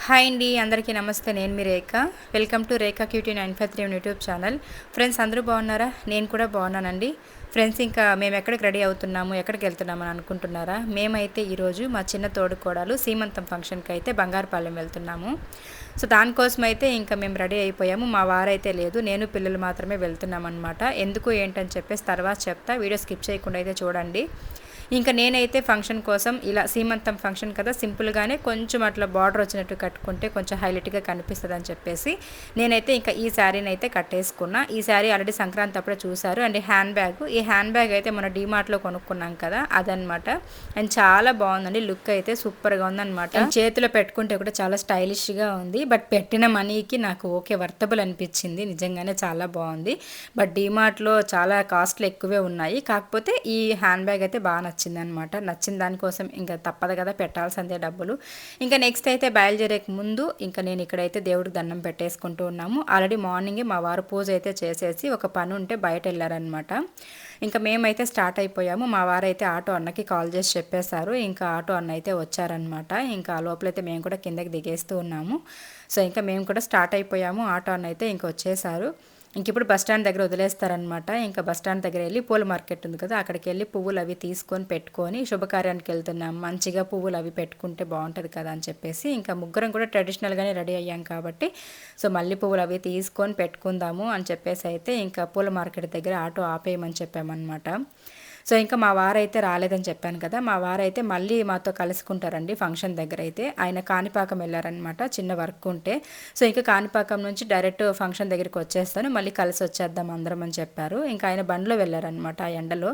Hi అండి, అందరికీ నమస్తే. నేను మీ Rekha. Welcome to Rekha cutie 953 YouTube channel. Friends, అందరూ బాగున్నారా? నేను కూడా బాగున్నానండి. ఫ్రెండ్స్, ఇంకా మేము ఎక్కడికి రెడీ అవుతున్నాము, ఎక్కడికి వెళ్తున్నాము అని అనుకుంటున్నారా? మేమైతే ఈరోజు మా చిన్న తోడుకోడలు సీమంతం ఫంక్షన్కి అయితే బంగారుపాలెం వెళ్తున్నాము. సో దానికోసం అయితే ఇంకా మేము రెడీ అయిపోయాము. మా వారైతే లేదు, నేను పిల్లలు మాత్రమే వెళ్తున్నాం అనమాట. ఎందుకు ఏంటని చెప్పేసి తర్వాత చెప్తా. వీడియో స్కిప్ చేయకుండా అయితే చూడండి. ఇంకా నేనైతే ఫంక్షన్ కోసం ఇలా సీమంతం ఫంక్షన్ కదా, సింపుల్గానే కొంచెం అట్లా బార్డర్ వచ్చినట్టు కట్టుకుంటే కొంచెం హైలైట్గా కనిపిస్తుంది అని చెప్పేసి నేనైతే ఇంకా ఈ శారీని అయితే కట్టేసుకున్నా. ఈ శారీ ఆల్రెడీ సంక్రాంతి అప్పుడే చూసారు. అండ్ ఈ హ్యాండ్ బ్యాగ్ అయితే మన డీమార్ట్లో కొనుక్కున్నాం కదా, అదనమాట. అండ్ చాలా బాగుందండి, లుక్ అయితే సూపర్గా ఉందన్నమాట. చేతిలో పెట్టుకుంటే కూడా చాలా స్టైలిష్గా ఉంది. బట్ పెట్టిన మనీకి నాకు ఓకే, వర్తబుల్ అనిపించింది. నిజంగానే చాలా బాగుంది. బట్ డీమార్ట్లో చాలా కాస్ట్లు ఎక్కువే ఉన్నాయి. కాకపోతే ఈ హ్యాండ్ బ్యాగ్ అయితే బాగా నచ్చింది అనమాట. నచ్చిన దానికోసం ఇంకా తప్పదు కదా, పెట్టాల్సిందే డబ్బులు. ఇంకా నెక్స్ట్ అయితే బయలుదేరే ముందు ఇంకా నేను ఇక్కడైతే దేవుడికి దండం పెట్టేసుకుంటూ ఉన్నాము. ఆల్రెడీ మార్నింగే మా వారు పూజ అయితే చేసేసి ఒక పని ఉంటే బయట వెళ్ళారనమాట. ఇంకా మేమైతే స్టార్ట్ అయిపోయాము. మా వారైతే ఆటో అన్నకి కాల్ చేసి చెప్పేశారు. ఇంకా ఆటో అన్న అయితే వచ్చారనమాట. ఇంకా లోపలైతే మేము కూడా కిందకి దిగేస్తూ ఉన్నాము. సో ఇంకా మేము కూడా స్టార్ట్ అయిపోయాము. ఆటో అన్న అయితే ఇంక వచ్చేసారు. ఇంక ఇప్పుడు బస్ స్టాండ్ దగ్గర వదిలేస్తారనమాట. ఇంకా బస్ స్టాండ్ దగ్గర వెళ్ళి పూల మార్కెట్ ఉంది కదా, అక్కడికి వెళ్ళి పువ్వులు అవి తీసుకొని పెట్టుకొని శుభకార్యానికి వెళ్తున్నాం. మంచిగా పువ్వులు అవి పెట్టుకుంటే బాగుంటుంది కదా అని చెప్పేసి ఇంకా ముగ్గురం కూడా ట్రెడిషనల్గానే రెడీ అయ్యాం కాబట్టి సో మళ్ళీ పువ్వులు అవి తీసుకొని పెట్టుకుందాము అని చెప్పేసి అయితే ఇంకా పూల మార్కెట్ దగ్గర ఆటో ఆపేయమని చెప్పామన్నమాట. సో ఇంకా మా వారైతే రాలేదని చెప్పాను కదా, మా వారైతే మళ్ళీ మాతో కలుసుకుంటారండి ఫంక్షన్ దగ్గర అయితే. ఆయన కాణిపాకం వెళ్ళారనమాట, చిన్న వర్క్ ఉంటే. సో ఇంకా కాణిపాకం నుంచి డైరెక్ట్ ఫంక్షన్ దగ్గరికి వచ్చేస్తాను, మళ్ళీ కలిసి వచ్చేద్దాం అందరం అని చెప్పారు. ఇంకా ఆయన బండిలో వెళ్ళారనమాట ఆ ఎండలో.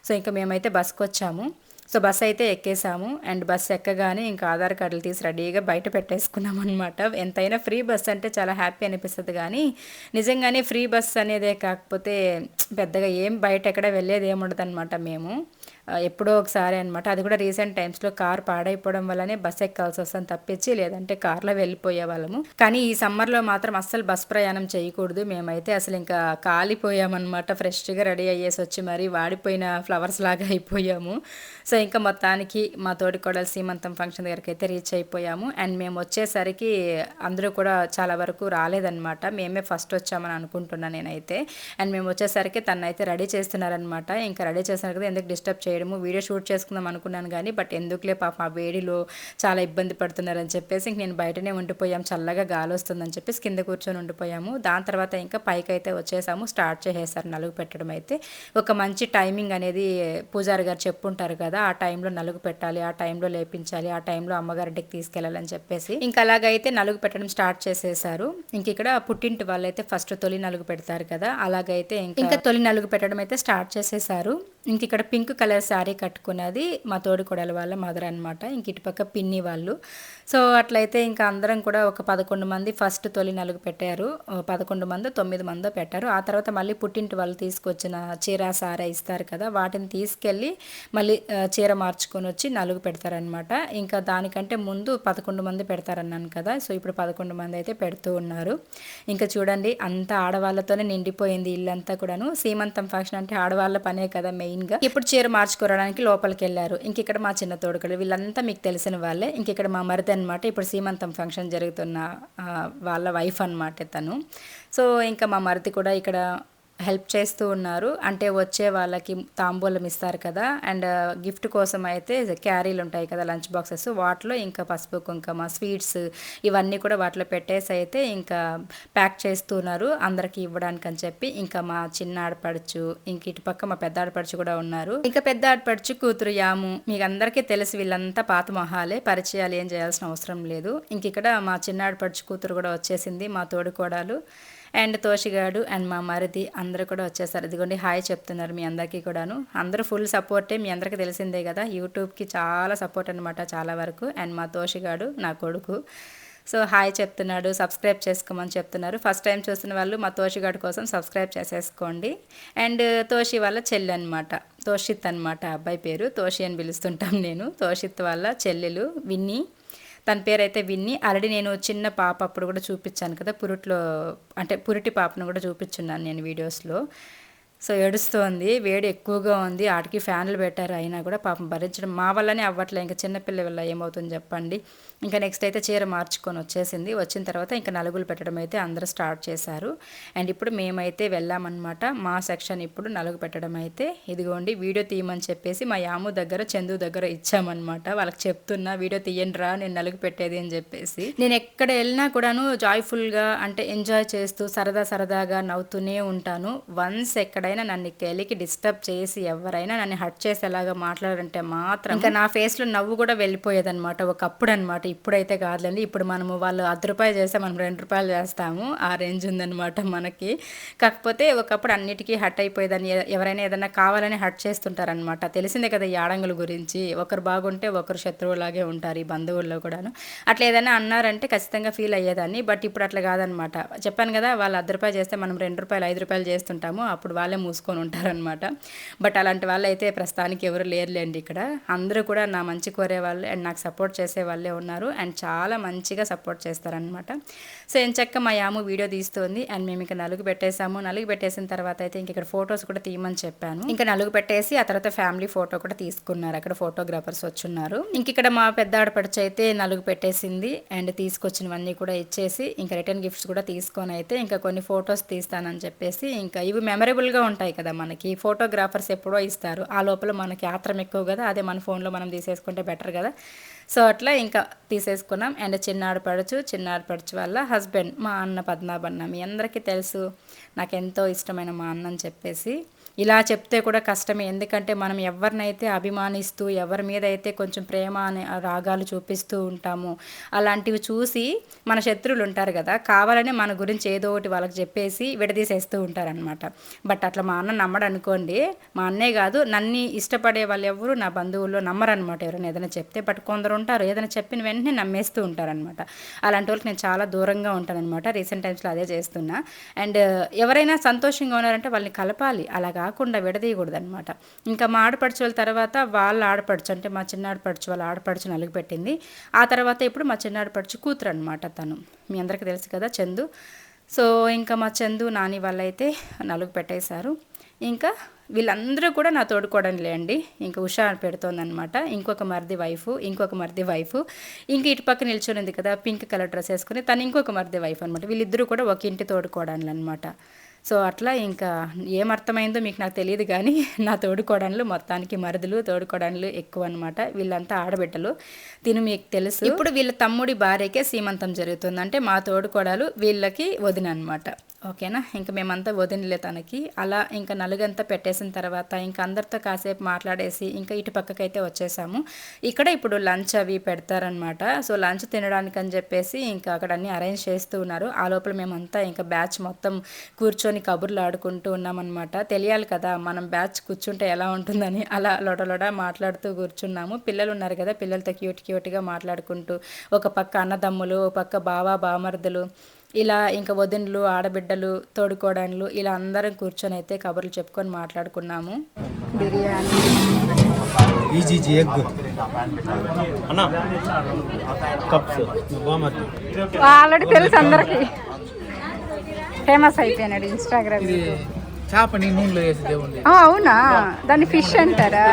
సో ఇంకా మేమైతే బస్కి వచ్చాము. సో బస్ అయితే ఎక్కేసాము. అండ్ బస్ ఎక్కగానే ఇంకా ఆధార్ కార్డులు తీసి రెడీగా బయట పెట్టేసుకున్నాం అనమాట. ఎంతైనా ఫ్రీ బస్ అంటే చాలా హ్యాపీ అనిపిస్తుంది, కానీ నిజంగానే ఫ్రీ బస్ అనేదే కాకపోతే పెద్దగా ఏం బయట ఎక్కడ వెళ్ళేది ఏముండదు అనమాట. మేము ఎప్పుడో ఒకసారి అనమాట, అది కూడా రీసెంట్ టైమ్స్లో కార్ పాడైపోవడం వల్లనే బస్ ఎక్కాల్సి వస్తుంది తప్పించి, లేదంటే కార్లో వెళ్ళిపోయే వాళ్ళము. కానీ ఈ సమ్మర్లో మాత్రం అస్సలు బస్ ప్రయాణం చేయకూడదు. మేమైతే అసలు ఇంకా కాలిపోయామన్నమాట. ఫ్రెష్గా రెడీ అయ్యేసి వచ్చి మరి వాడిపోయిన ఫ్లవర్స్ లాగా అయిపోయాము. సో ఇంకా మొత్తానికి మా తోడికోడలు సీమంతం ఫంక్షన్ దగ్గరికి అయితే రీచ్ అయిపోయాము. అండ్ మేము వచ్చేసరికి అందరూ కూడా చాలా వరకు రాలేదన్నమాట. మేమే ఫస్ట్ వచ్చామని అనుకుంటున్నాను నేనైతే. అండ్ మేము వచ్చేసరికి తనైతే రెడీ చేస్తున్నారనమాట. ఇంకా రెడీ చేస్తున్నారు కదా, ఎందుకు డిస్టర్బ్ చేయడము, వీడియో షూట్ చేసుకుందాం అనుకున్నాను కానీ బట్ ఎందుకులే పాప ఆ వేడిలో చాలా ఇబ్బంది పడుతున్నారని చెప్పేసి ఇంక నేను బయటనే ఉండిపోయాము. చల్లగా గాలి వస్తుందని చెప్పేసి కింద కూర్చొని ఉండిపోయాము. దాని తర్వాత ఇంకా పైకి అయితే వచ్చేసాము. స్టార్ట్ చేసేసారు నలుగు పెట్టడం అయితే. ఒక మంచి టైమింగ్ అనేది పూజారి గారు చెప్పుంటారు కదా, ఆ టైంలో నలుగు పెట్టాలి, ఆ టైంలో లేపించాలి, ఆ టైంలో అమ్మగారింటికి తీసుకెళ్ళాలని చెప్పేసి ఇంకా అలాగైతే నలుగు పెట్టడం స్టార్ట్ చేసేసారు. ఇంక ఇక్కడ పుట్టింటి వాళ్ళైతే ఫస్ట్ తొలి నలుగు పెడతారు కదా, అలాగైతే ఇంకా తొలి నలుగు పెట్టడం అయితే స్టార్ట్ చేసేసారు. ఇంక ఇక్కడ పింక్ కలర్ శారీ కట్టుకున్నది మా తోడికోడల వాళ్ళ మదర్ అనమాట. ఇంక ఇటుపక్క పిన్ని వాళ్ళు. సో అట్లయితే ఇంకా అందరం కూడా ఒక 11 మంది ఫస్ట్ తొలి నలుగు పెట్టారు. 11 మందో 9 మందో పెట్టారు. ఆ తర్వాత మళ్ళీ పుట్టింటి వాళ్ళు తీసుకొచ్చిన చీర సారా ఇస్తారు కదా, వాటిని తీసుకెళ్ళి మళ్ళీ చీర మార్చుకొని వచ్చి నలుగు పెడతారనమాట. ఇంకా దానికంటే ముందు 11 మంది పెడతారన్నాను కదా, సో ఇప్పుడు 11 మంది అయితే పెడుతూ ఉన్నారు. ఇంకా చూడండి, అంతా ఆడవాళ్ళతోనే నిండిపోయింది ఇల్లంతా కూడాను. సీమంతం ఫంక్షన్ అంటే ఆడవాళ్ళ పనే కదా మెయిన్గా. ఇప్పుడు చీర మార్చుకోవడానికి లోపలికి వెళ్ళారు. ఇంక ఇక్కడ మా చిన్న తోడుకలు వీళ్ళంతా మీకు తెలిసిన వాళ్ళే. ఇంక ఇక్కడ మా మరిది అనమాట, ఇప్పుడు సీమంతం ఫంక్షన్ జరుగుతున్న వాళ్ళ వైఫ్ అనమాట తను. సో ఇంకా మా మరిది కూడా ఇక్కడ హెల్ప్ చేస్తూ ఉన్నారు. అంటే వచ్చే వాళ్ళకి తాంబూలం ఇస్తారు కదా, అండ్ గిఫ్ట్ కోసం అయితే క్యారీలు ఉంటాయి కదా, లంచ్ బాక్సెస్, వాటిలో ఇంకా పసుపు కుంకుమ స్వీట్స్ ఇవన్నీ కూడా వాటిలో పెట్టేసి అయితే ఇంకా ప్యాక్ చేస్తున్నారు అందరికి ఇవ్వడానికి అని చెప్పి. ఇంకా మా చిన్న ఆడపడుచు, ఇంక ఇటుపక్క మా పెద్ద ఆడపడుచు కూడా ఉన్నారు. ఇంకా పెద్ద ఆడపడుచు కూతురు యాము, మీకు అందరికీ తెలుసు, వీళ్ళంతా పాత మొహాలే, పరిచయాలు ఏం చేయాల్సిన అవసరం లేదు. ఇంక ఇక్కడ మా చిన్న ఆడపడుచు కూతురు కూడా వచ్చేసింది, మా తోడుకోడలు. అండ్ తోషిగాడు అండ్ మా మరిది అందరూ కూడా వచ్చేసారు. ఇదిగోండి హాయ్ చెప్తున్నారు మీ అందరికీ కూడాను. అందరూ ఫుల్ సపోర్టే, మీ అందరికీ తెలిసిందే కదా, యూట్యూబ్కి చాలా సపోర్ట్ అనమాట చాలా వరకు. అండ్ మా తోషిగాడు నా కొడుకు. సో హాయ్ చెప్తున్నాడు, సబ్స్క్రైబ్ చేసుకోమని చెప్తున్నారు. ఫస్ట్ టైం చూస్తున్న వాళ్ళు మా తోషిగాడు కోసం సబ్స్క్రైబ్ చేసేసుకోండి. అండ్ తోషి వాళ్ళ చెల్లి అనమాట, తోషిత్ అనమాట అబ్బాయి పేరు, తోషి అని పిలుస్తుంటాం నేను. తోషిత్ వాళ్ళ చెల్లెలు విన్నీ, తన పేరు అయితే విన్ని. ఆల్రెడీ నేను చిన్న పాప అప్పుడు కూడా చూపించాను కదా, పురిటి పాపను కూడా చూపించున్నాను నేను వీడియోస్లో. సో ఏడుస్తోంది, వేడి ఎక్కువగా ఉంది, ఆటికి ఫ్యాన్లు పెట్టారు అయినా కూడా పాపం భరించడం మా వల్లనే అవ్వట్లే, ఇంకా చిన్నపిల్ల వల్ల ఏమవుతుంది చెప్పండి. ఇంకా నెక్స్ట్ అయితే చీర మార్చుకొని వచ్చేసింది. వచ్చిన తర్వాత ఇంకా నలుగులు పెట్టడం అయితే అందరూ స్టార్ట్ చేశారు. అండ్ ఇప్పుడు మేమైతే వెళ్ళామన్నమాట. మా సెక్షన్ ఇప్పుడు నలుగు పెట్టడం అయితే ఇదిగోండి వీడియో తీయమని చెప్పేసి మా యాము దగ్గర చందు దగ్గర ఇచ్చామన్నమాట. వాళ్ళకి చెప్తున్నా వీడియో తీయండి రా నేను నలుగు పెట్టేది అని చెప్పేసి. నేను ఎక్కడ వెళ్ళినా కూడాను జాయ్ఫుల్గా అంటే ఎంజాయ్ చేస్తూ సరదాగా నవ్వుతూనే ఉంటాను. వన్స్ ఎక్కడైనా నన్ను కెలికి డిస్టర్బ్ చేసి ఎవరైనా నన్ను హట్ చేసేలాగా మాట్లాడారంటే మాత్రం ఇంకా నా ఫేస్లో నవ్వు కూడా వెళ్ళిపోయేదన్నమాట ఒకప్పుడు అనమాట. ఇప్పుడైతే కాదులేండి. ఇప్పుడు మనము వాళ్ళు ₹10 చేస్తే మనం ₹2 చేస్తాము. ఆ రేంజ్ ఉందన్నమాట మనకి. కాకపోతే ఒకప్పుడు అన్నిటికీ హట్ అయిపోయేదని ఎవరైనా ఏదైనా కావాలని హట్ చేస్తుంటారనమాట. తెలిసిందే కదా ఈ ఆడంగుల గురించి. ఒకరు బాగుంటే ఒకరు శత్రువులాగే ఉంటారు ఈ బంధువుల్లో కూడాను. అట్లా ఏదైనా అన్నారంటే ఖచ్చితంగా ఫీల్ అయ్యేదాన్ని. బట్ ఇప్పుడు అట్లా కాదనమాట. చెప్పాను కదా వాళ్ళు ₹10 చేస్తే మనం ₹2 ₹5 చేస్తుంటాము. అప్పుడు వాళ్ళే మూసుకొని ఉంటారనమాట. బట్ అలాంటి వాళ్ళు అయితే ప్రస్తుతానికి ఎవరు లేరులేండి ఇక్కడ. అందరూ కూడా నా మంచి కోరే వాళ్ళు అండ్ నాకు సపోర్ట్ చేసే వాళ్ళే ఉన్నారు అండ్ చాలా మంచిగా సపోర్ట్ చేస్తారనమాట. సో ఎంచక్క మా యాము వీడియో తీస్తుంది అండ్ మేము ఇంకా నలుగు పెట్టేసాము. నలుగు పెట్టేసిన తర్వాత అయితే ఇంక ఇక్కడ ఫొటోస్ కూడా తీయమని చెప్పాను. ఇంకా నలుగు పెట్టేసి ఆ తర్వాత ఫ్యామిలీ ఫోటో కూడా తీసుకున్నారు. అక్కడ ఫోటోగ్రాఫర్స్ వచ్చున్నారు. ఇంక ఇక్కడ మా పెద్ద ఆడపడుచు అయితే నలుగు పెట్టేసింది అండ్ తీసుకొచ్చినవన్నీ కూడా ఇచ్చేసి ఇంకా రిటర్న్ గిఫ్ట్స్ కూడా తీసుకొని అయితే ఇంకా కొన్ని ఫొటోస్ తీస్తానని చెప్పేసి ఇంకా ఇవి మెమరబుల్గా ఉంటాయి కదా మనకి. ఫోటోగ్రాఫర్స్ ఎప్పుడో ఇస్తారు. ఆ లోపల మనకి ఆత్రం ఎక్కువ కదా. అదే మన ఫోన్లో మనం తీసేసుకుంటే బెటర్ కదా. సో అట్లా ఇంకా తీసేసుకున్నాం. అండ్ చిన్న ఆడపడుచు వాళ్ళ హస్బెండ్ మా అన్న పద్మనాభన్న. మీ అందరికీ తెలుసు నాకు ఎంతో ఇష్టమైన మా అన్న అని చెప్పేసి. ఇలా చెప్తే కూడా కష్టమే. ఎందుకంటే మనం ఎవరినైతే అభిమానిస్తూ ఎవరి మీద అయితే కొంచెం ప్రేమ అనే రాగాలు చూపిస్తూ ఉంటాము అలాంటివి చూసి మన శత్రువులు ఉంటారు కదా కావాలని మన గురించి ఏదో ఒకటి వాళ్ళకి చెప్పేసి విడదీసేస్తూ ఉంటారనమాట. బట్ అట్లా మా అన్న నమ్మడు అనుకోండి. మా అన్నే కాదు నన్ను ఇష్టపడే వాళ్ళు ఎవరు నా బంధువుల్లో నమ్మరనమాట ఎవరైనా ఏదైనా చెప్తే. బట్ కొందరు ఉంటారు ఏదైనా చెప్పిన వెంటనే నమ్మేస్తూ ఉంటారనమాట. అలాంటి వాళ్ళకి నేను చాలా దూరంగా ఉంటానన్నమాట. రీసెంట్ టైమ్స్లో అదే చేస్తున్నా. అండ్ ఎవరైనా సంతోషంగా ఉన్నారంటే వాళ్ళని కలపాలి. అలా కాకుండా విడదీయకూడదు అనమాట. ఇంకా మా ఆడపడుచు వాళ్ళ తర్వాత వాళ్ళ ఆడపడుచు అంటే మా చిన్న ఆడపడుచు వాళ్ళ ఆడపడుచు నలుగు పెట్టింది. ఆ తర్వాత ఇప్పుడు మా చిన్న ఆడపడుచు కూతురు అనమాట. తను మీ అందరికీ తెలుసు కదా చందు. సో ఇంకా మా చందు నాని వాళ్ళైతే నలుగు పెట్టేశారు. ఇంకా వీళ్ళందరూ కూడా నా తోడుకోవడంలే అండి. ఇంకా ఉషా పెడుతోందనమాట. ఇంకొక మరిది వైఫ్ ఇంక ఇటు పక్క నిల్చొనింది కదా పింక్ కలర్ డ్రెస్ వేసుకుని తను ఇంకొక మరిది వైఫ్ అనమాట. వీళ్ళిద్దరూ కూడా ఒక ఇంటి తోడుకోవడాలు అనమాట. సో అట్లా ఇంకా ఏమర్థమైందో మీకు నాకు తెలియదు కానీ నా తోడుకోడన్లు మొత్తానికి మరుదులు తోడుకోడన్లు ఎక్కువ అనమాట. వీళ్ళంతా ఆడబిడ్డలు తిను మీకు తెలుసు. ఇప్పుడు వీళ్ళ తమ్ముడి భార్యకే సీమంతం జరుగుతుంది. అంటే మా తోడుకోడలు వీళ్ళకి వదిన అనమాట. ఓకేనా. ఇంకా మేమంతా వదినలే తనకి. అలా ఇంకా నలుగంతా పెట్టేసిన తర్వాత ఇంకా అందరితో కాసేపు మాట్లాడేసి ఇంకా ఇటు పక్కకైతే వచ్చేసాము. ఇక్కడ ఇప్పుడు లంచ్ అవి పెడతారనమాట. సో లంచ్ తినడానికి అని చెప్పేసి ఇంకా అక్కడ అన్నీ అరేంజ్ చేస్తూ ఉన్నారు. ఆ లోపల మేమంతా ఇంకా బ్యాచ్ మొత్తం కూర్చొని కబుర్లు ఆడుకుంటూ ఉన్నామన్నమాట. తెలియాలి కదా మనం బ్యాచ్ కూర్చుంటే ఎలా ఉంటుందని. అలా లొడలొడ మాట్లాడుతూ కూర్చున్నాము. పిల్లలు ఉన్నారు కదా పిల్లలతో క్యూట్గా మాట్లాడుకుంటూ ఒక పక్క అన్నదమ్ములు ఒక పక్క బామర్దులు ఇలా ఇంకా వదినలు ఆడబిడ్డలు తోడుకోవడాలు ఇలా అందరం కూర్చొని అయితే కబుర్లు చెప్పుకొని మాట్లాడుకున్నాము. బిర్యానీ ఆల్రెడీ తెలుసు అందరికి. ఫేమస్ అయిపోయినాడు ఇన్స్టాగ్రామ్. చేపని నూనెలో వేసి దేవుంది. అవునా దాన్ని ఫిష్ అంటారా?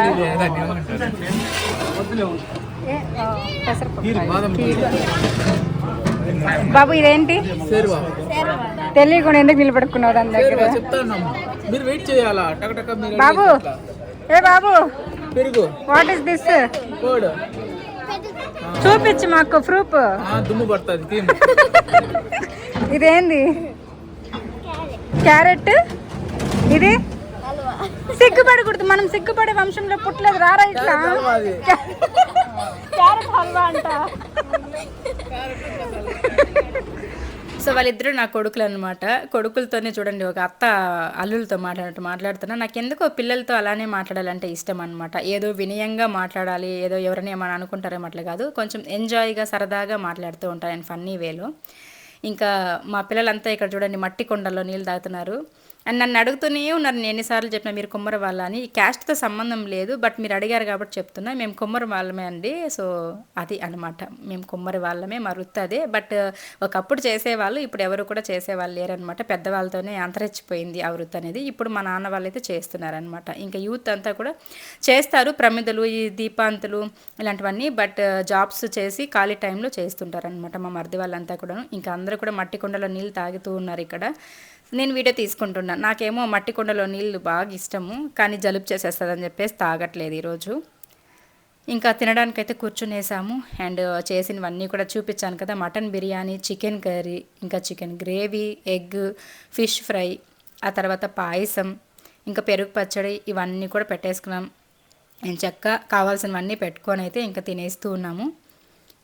బాబు ఇదేంటి తెలియకుండా ఎందుకు నిలబడుకున్నావు దాని దగ్గర? మీరు వెయిట్ చేయాలా టకటక బాబు. ఏ బాబు పెరుగు వాట్ ఇస్ దిస్? కోడ్ చూపించు మాకు ప్రూఫ్. దుమ్ము పడుతుంది. ఇదేంది? క్యారెట్. ఇది సిగ్గుపడకూడదు. మనం సిగ్గుపడే వంశంలో పుట్టలేదు. రారా ఇట్లా. క్యారెట్ హల్వా అంట. సో వాళ్ళిద్దరూ నా కొడుకులు అనమాట. కొడుకులతోనే చూడండి ఒక అత్త అల్లులతో మాట్లాడుతున్నా. నాకు ఎందుకో పిల్లలతో అలానే మాట్లాడాలంటే ఇష్టం అనమాట. ఏదో వినయంగా మాట్లాడాలి ఏదో ఎవరైనా ఏమైనా అనుకుంటారేమో అట్లా కాదు. కొంచెం ఎంజాయ్గా సరదాగా మాట్లాడుతూ ఉంటాను ఫన్నీ వేలో. ఇంకా మా పిల్లలంతా ఇక్కడ చూడండి మట్టి కొండల్లో నీళ్ళు తాగుతున్నారు. అండ్ నన్ను అడుగుతూనే ఉన్నారు, నేను ఎన్నిసార్లు చెప్పినా మీరు కుమ్మర వాళ్ళ అని. క్యాస్ట్తో సంబంధం లేదు, బట్ మీరు అడిగారు కాబట్టి చెప్తున్నా, మేము కుమ్మరి వాళ్ళమే అండి. సో అది అనమాట, మేము కుమ్మరి వాళ్ళమే, మా వృత్తి అదే. బట్ ఒకప్పుడు చేసేవాళ్ళు, ఇప్పుడు ఎవరు కూడా చేసేవాళ్ళు లేరనమాట. పెద్దవాళ్ళతోనే అంతరించిపోయింది ఆ వృత్తి అనేది. ఇప్పుడు మా నాన్న వాళ్ళు అయితే చేస్తున్నారనమాట. ఇంకా యూత్ అంతా కూడా చేస్తారు, ప్రమిదలు, ఈ దీపాంతులు ఇలాంటివన్నీ. బట్ జాబ్స్ చేసి ఖాళీ టైంలో చేస్తుంటారనమాట మా మరిది వాళ్ళంతా కూడా. ఇంకా అందరూ కూడా మట్టి కుండలో నీళ్ళు తాగుతూ ఉన్నారు ఇక్కడ. నేను వీడియో తీసుకుంటున్నాను. నాకేమో మట్టి కుండలో నీళ్ళు బాగా ఇష్టము, కానీ జలుబు చేసేస్తుందని చెప్పేసి తాగట్లేదు ఈరోజు. ఇంకా తినడానికైతే కూర్చునేసాము. అండ్ చేసినవన్నీ కూడా చూపించాను కదా, మటన్ బిర్యానీ, చికెన్ కర్రీ, ఇంకా chicken gravy, egg, fish fry, ఆ తర్వాత పాయసం, ఇంకా పెరుగు పచ్చడి, ఇవన్నీ కూడా పెట్టేసుకున్నాం. నేను చక్కగా కావాల్సినవన్నీ పెట్టుకొని అయితే ఇంకా తినేస్తూ ఉన్నాము.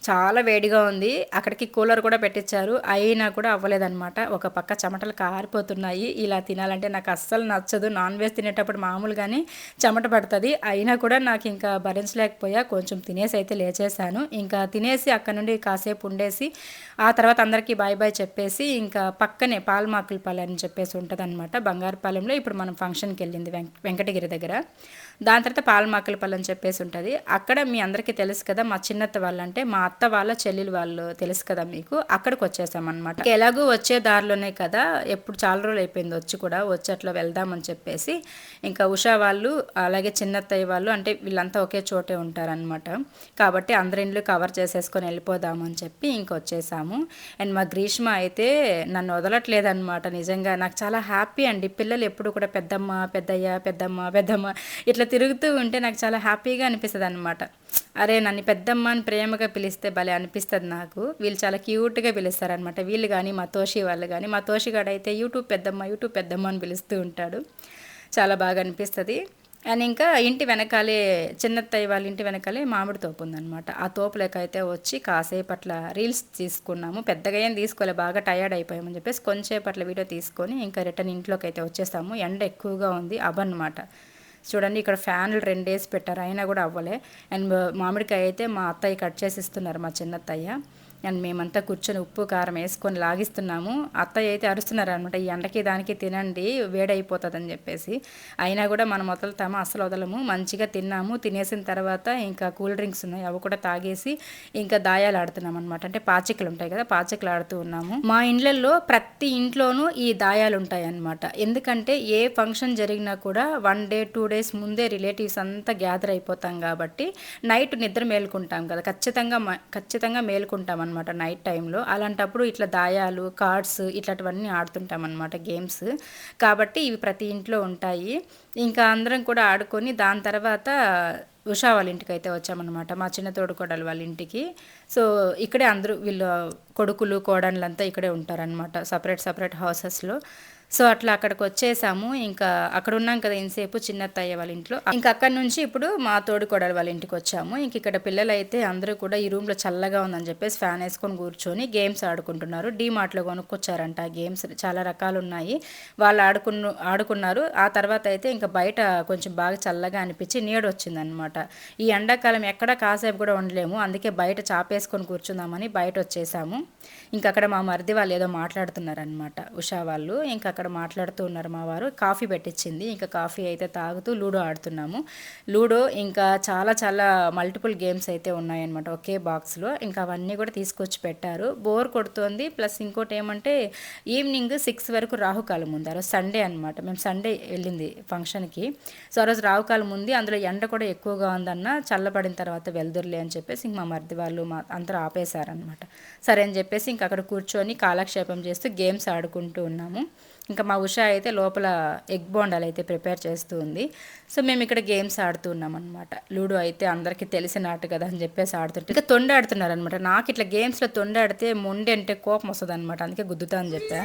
చాలా వేడిగా ఉంది. అక్కడికి కూలర్ కూడా పెట్టించారు, అయినా కూడా అవ్వలేదన్నమాట. ఒక పక్క చెమటలు కారిపోతున్నాయి. ఇలా తినాలంటే నాకు అస్సలు నచ్చదు. నాన్ వెజ్ తినేటప్పుడు మామూలుగానే చెమట పడుతుంది, అయినా కూడా నాకు ఇంకా భరించలేకపోయా. కొంచెం తినేసి అయితే లేచేసాను. ఇంకా తినేసి అక్కడ నుండి కాసేపు ఉండేసి ఆ తర్వాత అందరికీ బాయ్ బాయ్ చెప్పేసి ఇంకా పక్కనే పాల్మాకులపల్లి అని చెప్పేసి ఉంటుంది అనమాట, బంగారుపాలెంలో. ఇప్పుడు మనం ఫంక్షన్కి వెళ్ళింది వెంకటగిరి దగ్గర. దాని తర్వాత పాల్మాకులపల్లి అని చెప్పేసి ఉంటుంది. అక్కడ మీ అందరికీ తెలుసు కదా, మా చిన్నత్త వాళ్ళంటే మా అత్త వాళ్ళ చెల్లెలు వాళ్ళు తెలుసు కదా మీకు. అక్కడికి వచ్చేసామన్నమాట. ఎలాగూ వచ్చే దారిలోనే కదా, ఎప్పుడు చాలా రోజులు అయిపోయింది వచ్చి కూడా, వచ్చి అట్లా వెళ్దామని చెప్పేసి ఇంకా ఉషా వాళ్ళు అలాగే చిన్నత్తయ్య వాళ్ళు అంటే వీళ్ళంతా ఒకే చోటే ఉంటారనమాట. కాబట్టి అందరి ఇండ్లు కవర్ చేసేసుకొని వెళ్ళిపోదామని చెప్పి ఇంకొచ్చేసాము. అండ్ మా గ్రీష్మ అయితే నన్ను వదలట్లేదన్నమాట. నిజంగా నాకు చాలా హ్యాపీ అండి. పిల్లలు ఎప్పుడు కూడా పెద్దమ్మ, పెద్దయ్య, పెద్దమ్మ, పెద్దమ్మ ఇట్లా తిరుగుతూ ఉంటే నాకు చాలా హ్యాపీగా అనిపిస్తుంది అనమాట. అరే నన్ను పెద్దమ్మ అని ప్రేమగా పిలిస్తే భలే అనిపిస్తుంది నాకు. వీళ్ళు చాలా క్యూట్గా పిలుస్తారనమాట, వీళ్ళు కానీ మా తోషి వాళ్ళు కానీ. మా తోషిగాడు అయితే యూట్యూబ్ పెద్దమ్మ అని పిలుస్తూ ఉంటాడు. చాలా బాగా అనిపిస్తుంది. అండ్ ఇంకా ఇంటి వెనకాలే చిన్నత్తయ్య వాళ్ళ ఇంటి వెనకాలే మామిడి తోపు ఉందన్నమాట. ఆ తోపులోకి అయితే వచ్చి కాసేపు అట్లా రీల్స్ తీసుకున్నాము. పెద్దగా ఏం తీసుకోలే, బాగా టయర్డ్ అయిపోయామని చెప్పేసి కొంచెంసేపు అట్లా వీడియో తీసుకొని ఇంకా రిటర్న్ ఇంట్లోకి అయితే వచ్చేసాము. ఎండ ఎక్కువగా ఉంది అవ్వన్నమాట. చూడండి ఇక్కడ ఫ్యాన్లు 2 వేసి పెట్టారు, అయినా కూడా అవ్వలే. అండ్ మామిడికాయ అయితే మా అత్తయ్య కట్ చేసి ఇస్తున్నారు, మా చిన్నత్తయ్య. అండ్ మేమంతా కూర్చొని ఉప్పు కారం వేసుకొని లాగిస్తున్నాము. అత్తయ్య అయితే అరుస్తున్నారు అనమాట, ఈ ఎండకి దానికి తినండి వేడైపోతుందని చెప్పేసి. అయినా కూడా మనం వదులుతాము, అసలు వదలము. మంచిగా తిన్నాము. తినేసిన తర్వాత ఇంకా కూల్ డ్రింక్స్ ఉన్నాయి, అవి కూడా తాగేసి ఇంకా దాయాలు ఆడుతున్నాం అనమాట. అంటే పాచికలు ఉంటాయి కదా, పాచికలు ఆడుతూ ఉన్నాము. మా ఇండ్లలో ప్రతి ఇంట్లోనూ ఈ దాయాలు ఉంటాయి అన్నమాట. ఎందుకంటే ఏ ఫంక్షన్ జరిగినా కూడా 1 day 2 days ముందే రిలేటివ్స్ అంతా గ్యాదర్ అయిపోతాం కాబట్టి నైట్ నిద్ర మేలుకుంటాం కదా, ఖచ్చితంగా మేలుకుంటాం అనమాట నైట్ టైంలో. అలాంటప్పుడు ఇట్లా దాయాలు, కార్డ్స్ ఇట్లాంటివన్నీ ఆడుతుంటాం అనమాట, గేమ్స్. కాబట్టి ఇవి ప్రతి ఇంట్లో ఉంటాయి. ఇంకా అందరం కూడా ఆడుకొని దాని తర్వాత ఉషా వాళ్ళ ఇంటికి అయితే వచ్చామన్నమాట, మా చిన్న తోడుకోడలు వాళ్ళ ఇంటికి. సో ఇక్కడే అందరూ వీళ్ళు కొడుకులు కోడళ్ళంతా ఇక్కడే ఉంటారనమాట, సపరేట్ హౌసెస్లో. సో అట్లా అక్కడికి వచ్చేసాము. ఇంకా అక్కడ ఉన్నాం కదా ఇంతసేపు చిన్నత్తయ్య వాళ్ళ ఇంట్లో. ఇంకా అక్కడి నుంచి ఇప్పుడు మా తోడుకోడలు వాళ్ళ ఇంటికి వచ్చాము. ఇంక ఇక్కడ పిల్లలు అయితే అందరూ కూడా ఈ రూమ్లో చల్లగా ఉందని చెప్పేసి ఫ్యాన్ వేసుకొని కూర్చొని గేమ్స్ ఆడుకుంటున్నారు. డీమార్ట్లో కొనుక్కొచ్చారంట గేమ్స్, చాలా రకాలు ఉన్నాయి. వాళ్ళు ఆడుకున్నారు. ఆ తర్వాత అయితే ఇంకా బయట కొంచెం బాగా చల్లగా అనిపించి నీడ వచ్చిందనమాట. ఈ ఎండాకాలం ఎక్కడ కాసేపు కూడా ఉండలేము, అందుకే బయట చాపేసుకొని కూర్చుందామని బయట వచ్చేసాము. ఇంకా అక్కడ మా మరిది వాళ్ళు ఏదో మాట్లాడుతున్నారనమాట, ఉషా వాళ్ళు. ఇంకా అక్కడ మాట్లాడుతూ ఉన్నారు మా వారు. కాఫీ పెట్టించింది, ఇంకా కాఫీ అయితే తాగుతూ లూడో ఆడుతున్నాము. లూడో ఇంకా చాలా మల్టిపుల్ గేమ్స్ అయితే ఉన్నాయన్నమాట ఒకే బాక్స్లో. ఇంకా అవన్నీ కూడా తీసుకొచ్చి పెట్టారు. బోర్ కొడుతోంది. ప్లస్ ఇంకోటి ఏమంటే ఈవినింగ్ 6 వరకు రాహుకాలం ఉంది. ఆ రోజు సండే అనమాట, మేము సండే వెళ్ళింది ఫంక్షన్కి. సో ఆ రోజు రాహుకాలం ఉంది, అందులో ఎండ కూడా ఎక్కువగా ఉందన్న, చల్లబడిన తర్వాత వెళ్దురులే అని చెప్పేసి ఇంక మా మరిది వాళ్ళు అందరూ ఆపేశారనమాట. సరే అని చెప్పేసి ఇంక అక్కడ కూర్చొని కాలక్షేపం చేస్తూ గేమ్స్ ఆడుకుంటూ ఉన్నాము. ఇంకా మా ఉషా అయితే లోపల ఎగ్ బోండాలు అయితే ప్రిపేర్ చేస్తూ ఉంది. సో మేము ఇక్కడ గేమ్స్ ఆడుతూ ఉన్నాం అనమాట. లూడో అయితే అందరికీ తెలిసిన ఆట కదా అని చెప్పేసి ఆడుతుంటే ఇంకా తొండాడుతున్నారు అనమాట. నాకు ఇట్లా గేమ్స్లో తొండాడితే మొండి అంటే కోపం వస్తుంది అనమాట, అందుకే గుద్దుతా అని చెప్పా.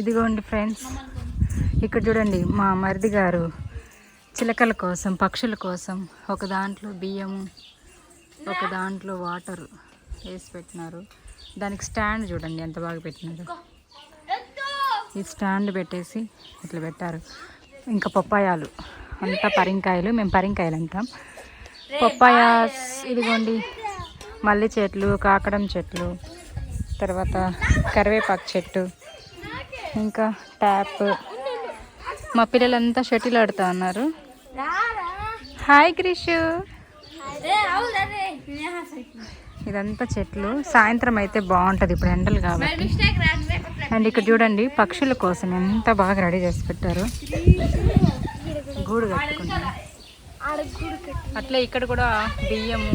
ఇదిగోండి ఫ్రెండ్స్, ఇక్కడ చూడండి మా మరిది గారు చిలకల కోసం, పక్షుల కోసం ఒక దాంట్లో బియ్యము, ఒక దాంట్లో వాటర్ వేసి పెట్టినారు. దానికి స్టాండ్ చూడండి ఎంత బాగా పెట్టినారు. ఈ స్టాండ్ పెట్టేసి ఇట్లా పెట్టారు. ఇంకా పప్పాయాలు, అంతా పరింకాయలు, మేము పరింకాయలు అంటాం. పప్పాయాస్ ఇదిగోండి మల్లి చెట్లు, కాకడం చెట్లు, తర్వాత కరివేపాకు చెట్టు, ఇంకా ట్యాప్. మా పిల్లలంతా షటిల్ ఆడుతూ ఉన్నారు. హాయ్ క్రిషు. ఇదంతా చెట్లు. సాయంత్రం అయితే బాగుంటుంది, ఇప్పుడు ఎండలు కాబట్టి. అండ్ ఇక్కడ చూడండి పక్షుల కోసం ఎంత బాగా రెడీ చేసి పెట్టారు. గూడు కట్టుకుంటారు. అట్లే ఇక్కడ కూడా బియ్యము,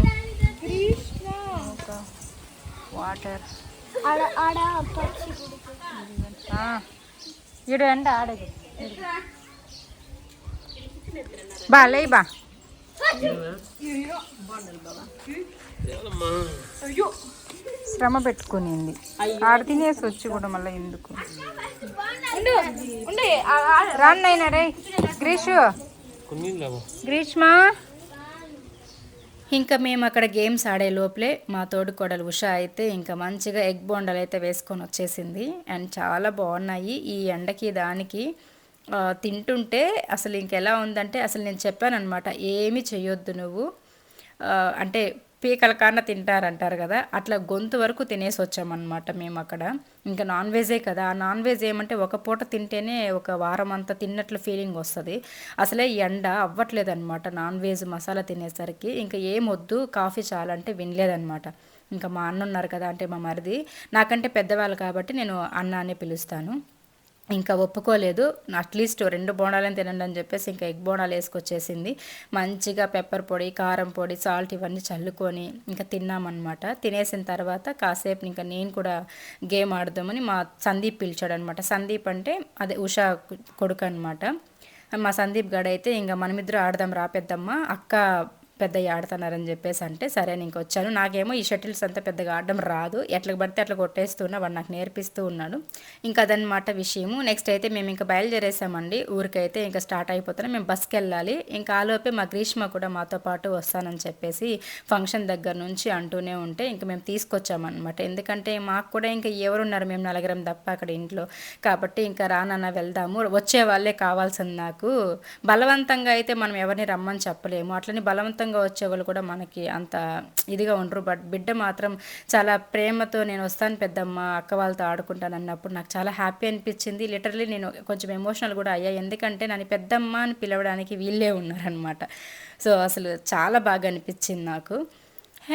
వాటర్. ఈడు ఎండ ఆడదు బా లే బా. శ్రమ పెట్టుకునింది ఆడ తినేసి వచ్చి కూడా మళ్ళీ ఎందుకు రాన్నైనా రే గ్రీష్మా. ఇంకా మేము అక్కడ గేమ్స్ ఆడే లోపలే మా తోడుకోడలు ఉషా అయితే ఇంకా మంచిగా ఎగ్ బోండాలు అయితే వేసుకొని వచ్చేసింది. అండ్ చాలా బాగున్నాయి ఈ ఎండకి దానికి. తింటుంటే అసలు ఇంకెలా ఉందంటే, అసలు నేను చెప్పాను అనమాట, ఏమీ చెయ్యొద్దు నువ్వు, అంటే పీకల కాన్న తింటారంటారు కదా, అట్లా గొంతు వరకు తినేసి వచ్చామన్నమాట మేము అక్కడ. ఇంకా నాన్ వెజే కదా, ఆ నాన్ వెజ్ ఏమంటే ఒక పూట తింటేనే ఒక వారం అంతా తిన్నట్లు ఫీలింగ్ వస్తుంది. అసలే ఎండ అవ్వట్లేదన్నమాట నాన్ వెజ్ మసాలా తినేసరికి. ఇంకా ఏమొద్దు, కాఫీ చాలంటే వినలేదన్నమాట. ఇంకా మా అన్న ఉన్నారు కదా, అంటే మా మరిది, నాకంటే పెద్దవాళ్ళు కాబట్టి నేను అన్న అనే పిలుస్తాను. ఇంకా ఒప్పుకోలేదు. అట్లీస్ట్ 2 బోండాలని తినండి అని చెప్పేసి ఇంకా ఎగ్ బోండాలు వేసుకొచ్చేసింది. మంచిగా పెప్పర్ పొడి, కారం పొడి, సాల్ట్ ఇవన్నీ చల్లుకొని ఇంకా తిన్నామన్నమాట. తినేసిన తర్వాత కాసేపు ఇంకా నేను కూడా గేమ్ ఆడదామని మా సందీప్ పిలిచాడనమాట. సందీప్ అంటే అదే ఉషా కొడుకు అనమాట. మా సందీప్ గడ అయితే ఇంకా మనమిద్దరు ఆడదాం రా పెద్దమ్మ, అక్క పెద్దయ్య ఆడుతున్నారని చెప్పేసి అంటే సరే అని ఇంక వచ్చాను. నాకేమో ఈ షటిల్స్ అంతా పెద్దగా ఆడడం రాదు, ఎట్లా పడితే అట్లా కొట్టేస్తున్నా, వాడు నాకు నేర్పిస్తూ ఉన్నాడు. ఇంకా అదనమాట విషయము. నెక్స్ట్ అయితే మేము ఇంకా బయలుదేరేసామండి ఊరికైతే. ఇంకా స్టార్ట్ అయిపోతున్నాం, మేము బస్కి వెళ్ళాలి. ఇంకా ఆలోపే మా గ్రీష్మ కూడా మాతో పాటు వస్తానని చెప్పేసి ఫంక్షన్ దగ్గర నుంచి అంటూనే ఉంటే ఇంకా మేము తీసుకొచ్చామన్నమాట. ఎందుకంటే మాకు కూడా ఇంకా ఎవరున్నారు, మేము 4 తప్ప అక్కడ ఇంట్లో, కాబట్టి ఇంకా రానన్న వెళ్దాము, వచ్చే వాళ్ళే కావాల్సింది నాకు. బలవంతంగా అయితే మనం ఎవరిని రమ్మని చెప్పలేము, అట్లని బలవంతంగా వచ్చేవాళ్ళు కూడా మనకి అంత ఇదిగా ఉండరు. బట్ బిడ్డ మాత్రం చాలా ప్రేమతో నేను వస్తాను పెద్దమ్మ, అక్క వాళ్ళతో ఆడుకుంటాను అన్నప్పుడు నాకు చాలా హ్యాపీ అనిపించింది. లిటరలీ నేను కొంచెం ఎమోషనల్ కూడా అయ్యా, ఎందుకంటే నన్ను పెద్దమ్మ అని పిలవడానికి వీళ్ళే ఉన్నారనమాట. సో అసలు చాలా బాగా అనిపించింది నాకు.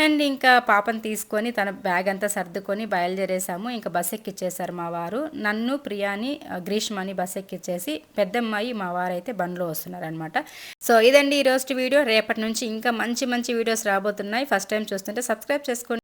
అండ్ ఇంకా పాపను తీసుకొని తన బ్యాగ్ అంతా సర్దుకొని బయలుదేరేసాము. ఇంకా బస్ ఎక్కిచ్చేసారు మా వారు. నన్ను, ప్రియాని, గ్రీష్మని బస్ ఎక్కిచ్చేసి పెద్దమ్మాయి మా వారు అయితే బండ్లో వస్తున్నారనమాట. సో ఇదండి ఈరోజు వీడియో. రేపటి నుంచి ఇంకా మంచి మంచి వీడియోస్ రాబోతున్నాయి. ఫస్ట్ టైం చూస్తుంటే సబ్స్క్రైబ్ చేసుకోండి.